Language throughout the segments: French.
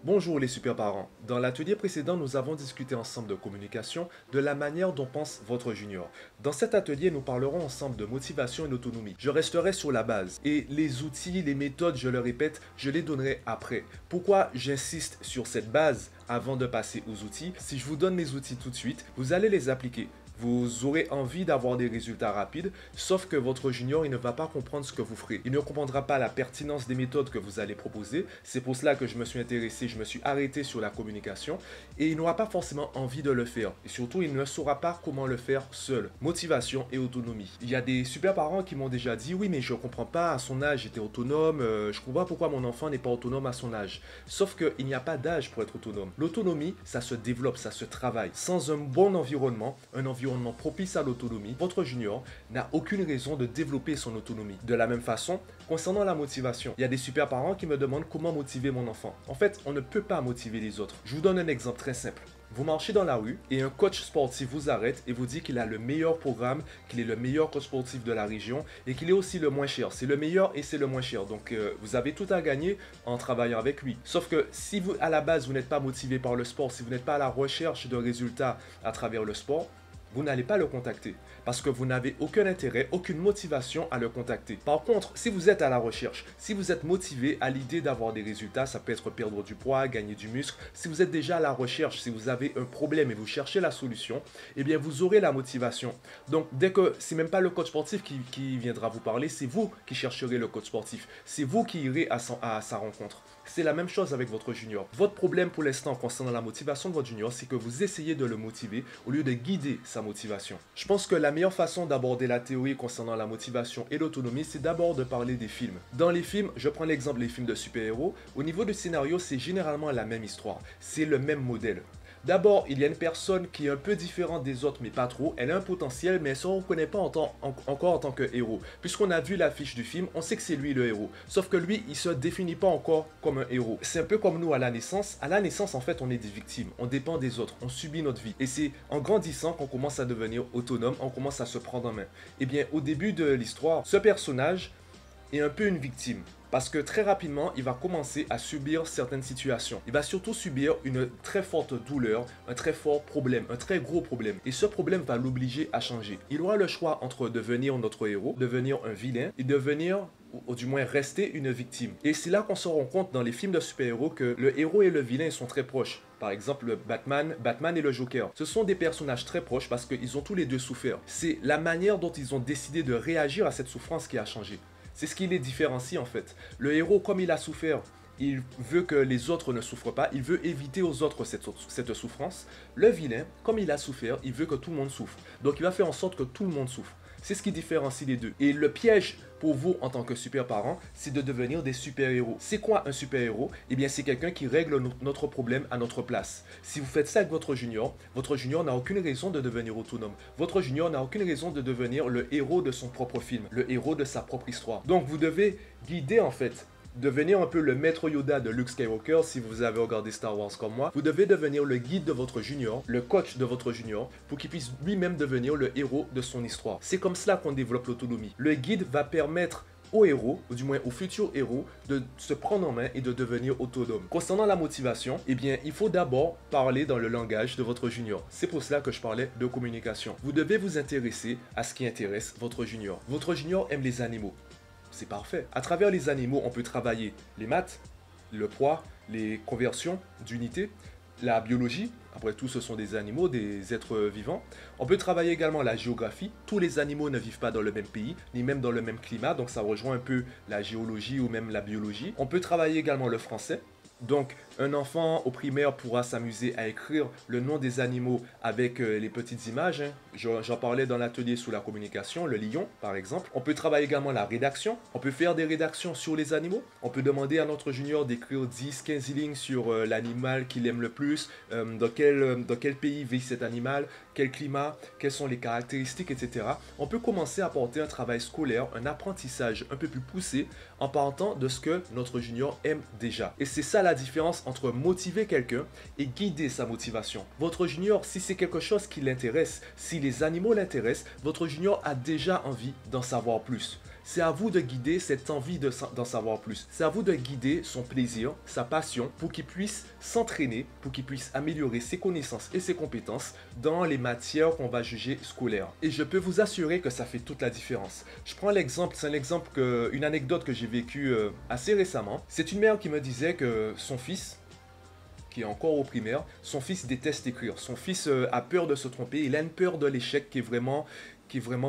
Bonjour les super parents. Dans l'atelier précédent, nous avons discuté ensemble de communication, de la manière dont pense votre junior. Dans cet atelier, nous parlerons ensemble de motivation et d'autonomie. Je resterai sur la base et les outils, les méthodes, je le répète, je les donnerai après. Pourquoi j'insiste sur cette base avant de passer aux outils? Si je vous donne mes outils tout de suite, vous allez les appliquer. Vous aurez envie d'avoir des résultats rapides, sauf que votre junior, il ne va pas comprendre ce que vous ferez. Il ne comprendra pas la pertinence des méthodes que vous allez proposer. C'est pour cela que je me suis intéressé, je me suis arrêté sur la communication et il n'aura pas forcément envie de le faire. Et surtout, il ne saura pas comment le faire seul. Motivation et autonomie. Il y a des super parents qui m'ont déjà dit, oui, mais je ne comprends pas, à son âge, j'étais autonome, je ne comprends pas pourquoi mon enfant n'est pas autonome à son âge. Sauf qu'il n'y a pas d'âge pour être autonome. L'autonomie, ça se développe, ça se travaille. Sans un bon environnement, un environnement propice à l'autonomie, votre junior n'a aucune raison de développer son autonomie. De la même façon, concernant la motivation, il y a des super parents qui me demandent comment motiver mon enfant. En fait, on ne peut pas motiver les autres. Je vous donne un exemple très simple. Vous marchez dans la rue et un coach sportif vous arrête et vous dit qu'il a le meilleur programme, qu'il est le meilleur coach sportif de la région et qu'il est aussi le moins cher. C'est le meilleur et c'est le moins cher. Donc vous avez tout à gagner en travaillant avec lui. Sauf que si vous, à la base, vous n'êtes pas motivé par le sport, si vous n'êtes pas à la recherche de résultats à travers le sport, vous n'allez pas le contacter parce que vous n'avez aucun intérêt, aucune motivation à le contacter. Par contre, si vous êtes à la recherche, si vous êtes motivé à l'idée d'avoir des résultats, ça peut être perdre du poids, gagner du muscle, si vous êtes déjà à la recherche, si vous avez un problème et vous cherchez la solution, eh bien vous aurez la motivation. Donc dès que c'est même pas le coach sportif qui viendra vous parler, c'est vous qui chercherez le coach sportif, c'est vous qui irez à sa rencontre. C'est la même chose avec votre junior. Votre problème pour l'instant concernant la motivation de votre junior, c'est que vous essayez de le motiver au lieu de guider sa motivation. Je pense que la meilleure façon d'aborder la théorie concernant la motivation et l'autonomie, c'est d'abord de parler des films. Dans les films, je prends l'exemple des films de super-héros, au niveau du scénario, c'est généralement la même histoire. C'est le même modèle. D'abord, il y a une personne qui est un peu différente des autres, mais pas trop. Elle a un potentiel, mais elle ne se reconnaît pas encore en tant que héros. Puisqu'on a vu l'affiche du film, on sait que c'est lui le héros. Sauf que lui, il ne se définit pas encore comme un héros. C'est un peu comme nous à la naissance. À la naissance, en fait, on est des victimes. On dépend des autres. On subit notre vie. Et c'est en grandissant qu'on commence à devenir autonome. On commence à se prendre en main. Eh bien, au début de l'histoire, ce personnage est un peu une victime. Parce que très rapidement, il va commencer à subir certaines situations. Il va surtout subir une très forte douleur, un très fort problème, un très gros problème. Et ce problème va l'obliger à changer. Il aura le choix entre devenir notre héros, devenir un vilain et devenir, ou du moins rester une victime. Et c'est là qu'on se rend compte dans les films de super-héros que le héros et le vilain sont très proches. Par exemple, Batman et le Joker. Ce sont des personnages très proches parce qu'ils ont tous les deux souffert. C'est la manière dont ils ont décidé de réagir à cette souffrance qui a changé. C'est ce qui les différencie en fait. Le héros, comme il a souffert, il veut que les autres ne souffrent pas, il veut éviter aux autres cette souffrance. Le vilain, comme il a souffert, il veut que tout le monde souffre. Donc il va faire en sorte que tout le monde souffre. C'est ce qui différencie les deux. Et le piège pour vous en tant que super parent, c'est de devenir des super-héros. C'est quoi un super-héros? Eh bien, c'est quelqu'un qui règle notre problème à notre place. Si vous faites ça avec votre junior n'a aucune raison de devenir autonome. Votre junior n'a aucune raison de devenir le héros de son propre film, le héros de sa propre histoire. Donc, vous devez guider en fait. Devenir un peu le maître Yoda de Luke Skywalker si vous avez regardé Star Wars comme moi. Vous devez devenir le guide de votre junior, le coach de votre junior, pour qu'il puisse lui-même devenir le héros de son histoire. C'est comme cela qu'on développe l'autonomie. Le guide va permettre au héros, ou du moins au futur héros, de se prendre en main et de devenir autonome. Concernant la motivation, eh bien, il faut d'abord parler dans le langage de votre junior. C'est pour cela que je parlais de communication. Vous devez vous intéresser à ce qui intéresse votre junior. Votre junior aime les animaux. C'est parfait. À travers les animaux, on peut travailler les maths, le poids, les conversions d'unités, la biologie. Après tout, ce sont des animaux, des êtres vivants. On peut travailler également la géographie. Tous les animaux ne vivent pas dans le même pays, ni même dans le même climat. Donc ça rejoint un peu la géologie ou même la biologie. On peut travailler également le français. Donc, un enfant au primaire pourra s'amuser à écrire le nom des animaux avec les petites images. J'en parlais dans l'atelier sur la communication, le lion par exemple. On peut travailler également la rédaction. On peut faire des rédactions sur les animaux. On peut demander à notre junior d'écrire 10-15 lignes sur l'animal qu'il aime le plus, dans quel pays vit cet animal, quel climat, quelles sont les caractéristiques, etc. On peut commencer à porter un travail scolaire, un apprentissage un peu plus poussé en partant de ce que notre junior aime déjà. Et c'est ça la différence entre motiver quelqu'un et guider sa motivation. Votre junior, si c'est quelque chose qui l'intéresse, si les animaux l'intéressent, votre junior a déjà envie d'en savoir plus. C'est à vous de guider cette envie d'en savoir plus. C'est à vous de guider son plaisir, sa passion, pour qu'il puisse s'entraîner, pour qu'il puisse améliorer ses connaissances et ses compétences dans les matières qu'on va juger scolaires. Et je peux vous assurer que ça fait toute la différence. Je prends l'exemple, c'est une anecdote que j'ai vécue assez récemment. C'est une mère qui me disait que son fils, qui est encore au primaire, son fils déteste écrire. Son fils a peur de se tromper, il a une peur de l'échec qui est vraiment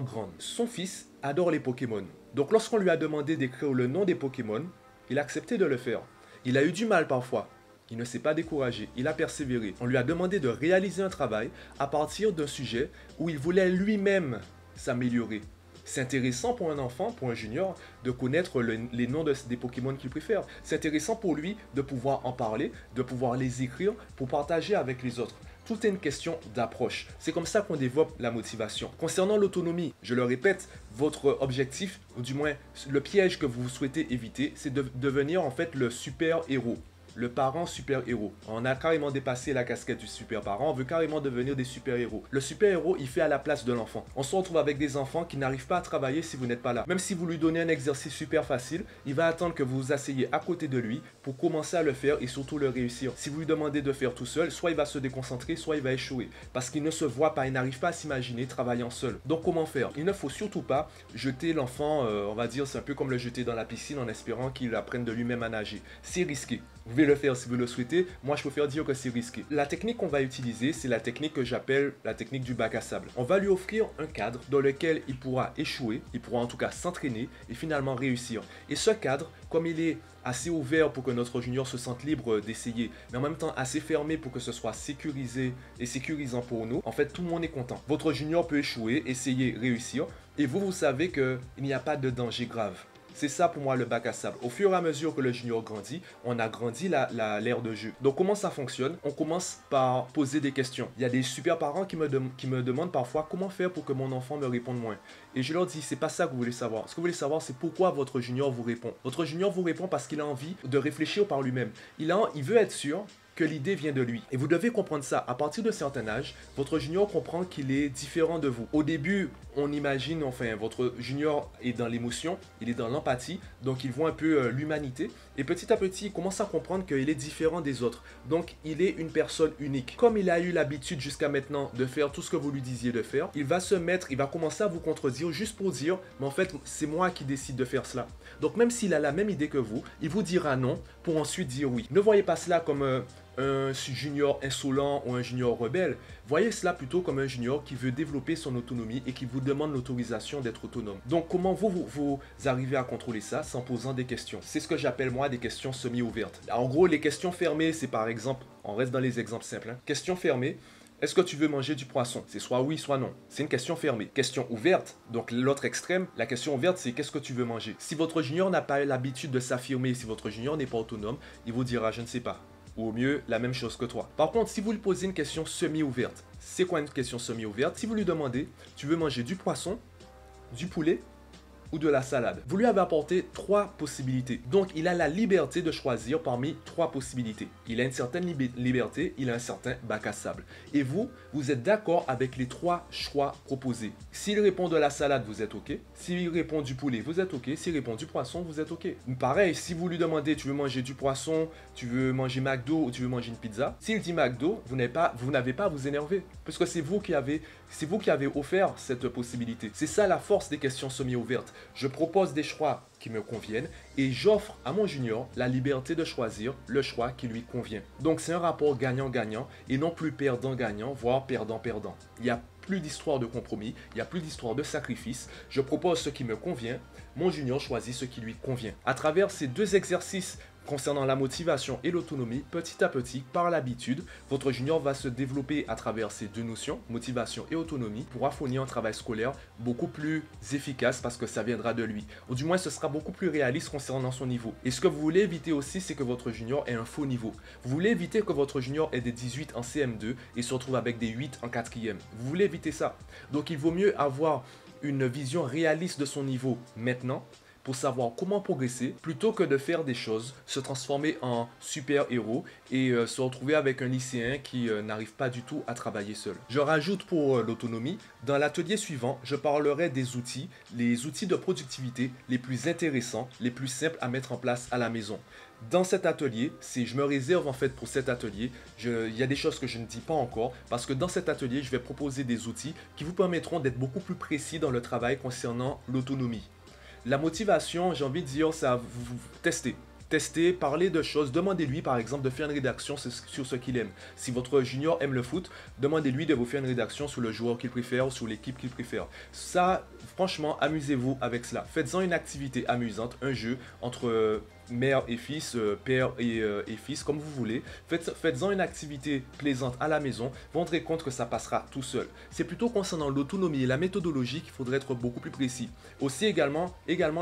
grande. Son fils adore les Pokémon. Donc lorsqu'on lui a demandé d'écrire le nom des Pokémon, il a accepté de le faire. Il a eu du mal parfois. Il ne s'est pas découragé, il a persévéré. On lui a demandé de réaliser un travail à partir d'un sujet où il voulait lui-même s'améliorer. C'est intéressant pour un enfant, pour un junior, de connaître les noms des Pokémon qu'il préfère. C'est intéressant pour lui de pouvoir en parler, de pouvoir les écrire pour partager avec les autres. Tout est une question d'approche. C'est comme ça qu'on développe la motivation. Concernant l'autonomie, je le répète, votre objectif, ou du moins le piège que vous souhaitez éviter, c'est de devenir en fait le super-héros. Le parent super-héros. On a carrément dépassé la casquette du super-parent, on veut carrément devenir des super-héros. Le super-héros, il fait à la place de l'enfant. On se retrouve avec des enfants qui n'arrivent pas à travailler si vous n'êtes pas là. Même si vous lui donnez un exercice super facile, il va attendre que vous vous asseyez à côté de lui pour commencer à le faire et surtout le réussir. Si vous lui demandez de faire tout seul, soit il va se déconcentrer, soit il va échouer. Parce qu'il ne se voit pas, il n'arrive pas à s'imaginer travaillant seul. Donc comment faire? Il ne faut surtout pas jeter l'enfant, on va dire, c'est un peu comme le jeter dans la piscine en espérant qu'il apprenne de lui-même à nager. C'est risqué. Vous pouvez le faire si vous le souhaitez. Moi, je préfère dire que c'est risqué. La technique qu'on va utiliser, c'est la technique que j'appelle la technique du bac à sable. On va lui offrir un cadre dans lequel il pourra échouer, il pourra en tout cas s'entraîner et finalement réussir. Et ce cadre, comme il est assez ouvert pour que notre junior se sente libre d'essayer, mais en même temps assez fermé pour que ce soit sécurisé et sécurisant pour nous, en fait, tout le monde est content. Votre junior peut échouer, essayer, réussir, et vous savez qu'il n'y a pas de danger grave. C'est ça pour moi le bac à sable. Au fur et à mesure que le junior grandit, on agrandit l'aire de jeu. Donc comment ça fonctionne? On commence par poser des questions. Il y a des super parents qui me demandent parfois comment faire pour que mon enfant me réponde moins. Et je leur dis, c'est pas ça que vous voulez savoir. Ce que vous voulez savoir, c'est pourquoi votre junior vous répond. Votre junior vous répond parce qu'il a envie de réfléchir par lui-même. Il veut être sûr que l'idée vient de lui. Et vous devez comprendre ça. À partir de certain âge, votre junior comprend qu'il est différent de vous. Au début, on imagine, enfin, votre junior est dans l'émotion, il est dans l'empathie, donc il voit un peu l'humanité. Et petit à petit, il commence à comprendre qu'il est différent des autres. Donc, il est une personne unique. Comme il a eu l'habitude jusqu'à maintenant de faire tout ce que vous lui disiez de faire, il va commencer à vous contredire juste pour dire, mais en fait, c'est moi qui décide de faire cela. Donc, même s'il a la même idée que vous, il vous dira non pour ensuite dire oui. Ne voyez pas cela comme un junior insolent ou un junior rebelle. Voyez cela plutôt comme un junior qui veut développer son autonomie et qui vous demande l'autorisation d'être autonome. Donc comment vous arrivez à contrôler ça? C'est en posant des questions. C'est ce que j'appelle moi des questions semi-ouvertes. En gros, les questions fermées, c'est par exemple, on reste dans les exemples simples, hein. Question fermée. Est-ce que tu veux manger du poisson? C'est soit oui, soit non. C'est une question fermée. Question ouverte, donc l'autre extrême, la question ouverte, c'est qu'est-ce que tu veux manger? Si votre junior n'a pas l'habitude de s'affirmer, si votre junior n'est pas autonome, il vous dira je ne sais pas. Ou au mieux, la même chose que toi. Par contre, si vous lui posez une question semi-ouverte, c'est quoi une question semi-ouverte? Si vous lui demandez, tu veux manger du poisson, du poulet ou de la salade. Vous lui avez apporté 3 possibilités. Donc, il a la liberté de choisir parmi 3 possibilités. Il a une certaine liberté, il a un certain bac à sable. Et vous êtes d'accord avec les 3 choix proposés. S'il répond de la salade, vous êtes OK. S'il répond du poulet, vous êtes OK. S'il répond du poisson, vous êtes OK. Pareil, si vous lui demandez, tu veux manger du poisson, tu veux manger McDo ou tu veux manger une pizza, s'il dit McDo, vous n'avez pas à vous énerver. Parce que c'est vous qui avez offert cette possibilité. C'est ça la force des questions semi-ouvertes. Je propose des choix qui me conviennent et j'offre à mon junior la liberté de choisir le choix qui lui convient. Donc c'est un rapport gagnant-gagnant et non plus perdant-gagnant, voire perdant-perdant. Il n'y a plus d'histoire de compromis, il n'y a plus d'histoire de sacrifice. Je propose ce qui me convient, mon junior choisit ce qui lui convient. À travers ces 2 exercices concernant la motivation et l'autonomie, petit à petit, par l'habitude, votre junior va se développer à travers ces 2 notions, motivation et autonomie, pourra fournir un travail scolaire beaucoup plus efficace parce que ça viendra de lui. Ou du moins, ce sera beaucoup plus réaliste concernant son niveau. Et ce que vous voulez éviter aussi, c'est que votre junior ait un faux niveau. Vous voulez éviter que votre junior ait des 18 en CM2 et se retrouve avec des 8 en 4e. Vous voulez éviter ça. Donc, il vaut mieux avoir une vision réaliste de son niveau maintenant, pour savoir comment progresser plutôt que de faire des choses, se transformer en super-héros et se retrouver avec un lycéen qui n'arrive pas du tout à travailler seul. Je rajoute pour l'autonomie, dans l'atelier suivant, je parlerai des outils, les outils de productivité les plus intéressants, les plus simples à mettre en place à la maison. Dans cet atelier, je me réserve en fait pour cet atelier, il y a des choses que je ne dis pas encore parce que dans cet atelier, je vais proposer des outils qui vous permettront d'être beaucoup plus précis dans le travail concernant l'autonomie. La motivation, j'ai envie de dire, ça vous testez. Tester, parler de choses, demandez-lui par exemple de faire une rédaction sur ce qu'il aime. Si votre junior aime le foot, demandez-lui de vous faire une rédaction sur le joueur qu'il préfère, sur l'équipe qu'il préfère. Ça, franchement, amusez-vous avec cela. Faites-en une activité amusante, un jeu entre mère et fils, père et fils, comme vous voulez. Faites-en une activité plaisante à la maison. Vous vous rendrez compte que ça passera tout seul. C'est plutôt concernant l'autonomie et la méthodologie qu'il faudrait être beaucoup plus précis. Aussi également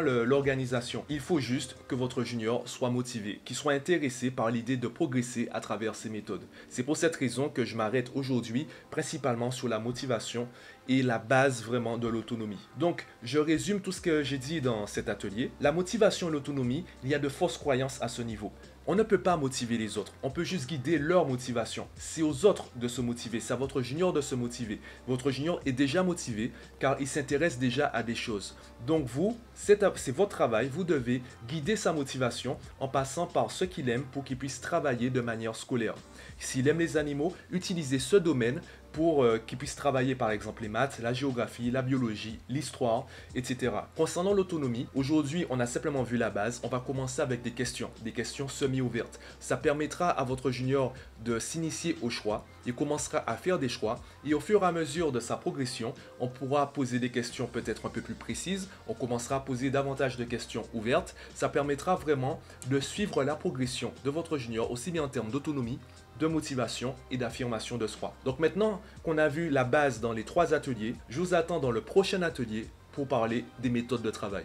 l'organisation. Il faut juste que votre junior soit motivé, qu'il soit intéressé par l'idée de progresser à travers ces méthodes. C'est pour cette raison que je m'arrête aujourd'hui principalement sur la motivation et la base vraiment de l'autonomie. Donc, je résume tout ce que j'ai dit dans cet atelier. La motivation et l'autonomie, il y a de fausses croyances à ce niveau. On ne peut pas motiver les autres, on peut juste guider leur motivation. C'est aux autres de se motiver, c'est à votre junior de se motiver. Votre junior est déjà motivé car il s'intéresse déjà à des choses. Donc vous, c'est votre travail, vous devez guider sa motivation en passant par ce qu'il aime pour qu'il puisse travailler de manière scolaire. S'il aime les animaux, utilisez ce domaine pour qu'il puisse travailler par exemple les maths, la géographie, la biologie, l'histoire, etc. Concernant l'autonomie, aujourd'hui on a simplement vu la base, on va commencer avec des questions semi-ouvertes. Ça permettra à votre junior de s'initier au choix, il commencera à faire des choix et au fur et à mesure de sa progression, on pourra poser des questions peut-être un peu plus précises, on commencera à poser davantage de questions ouvertes, ça permettra vraiment de suivre la progression de votre junior aussi bien en termes d'autonomie, de motivation et d'affirmation de soi. Donc maintenant qu'on a vu la base dans les 3 ateliers, je vous attends dans le prochain atelier pour parler des méthodes de travail.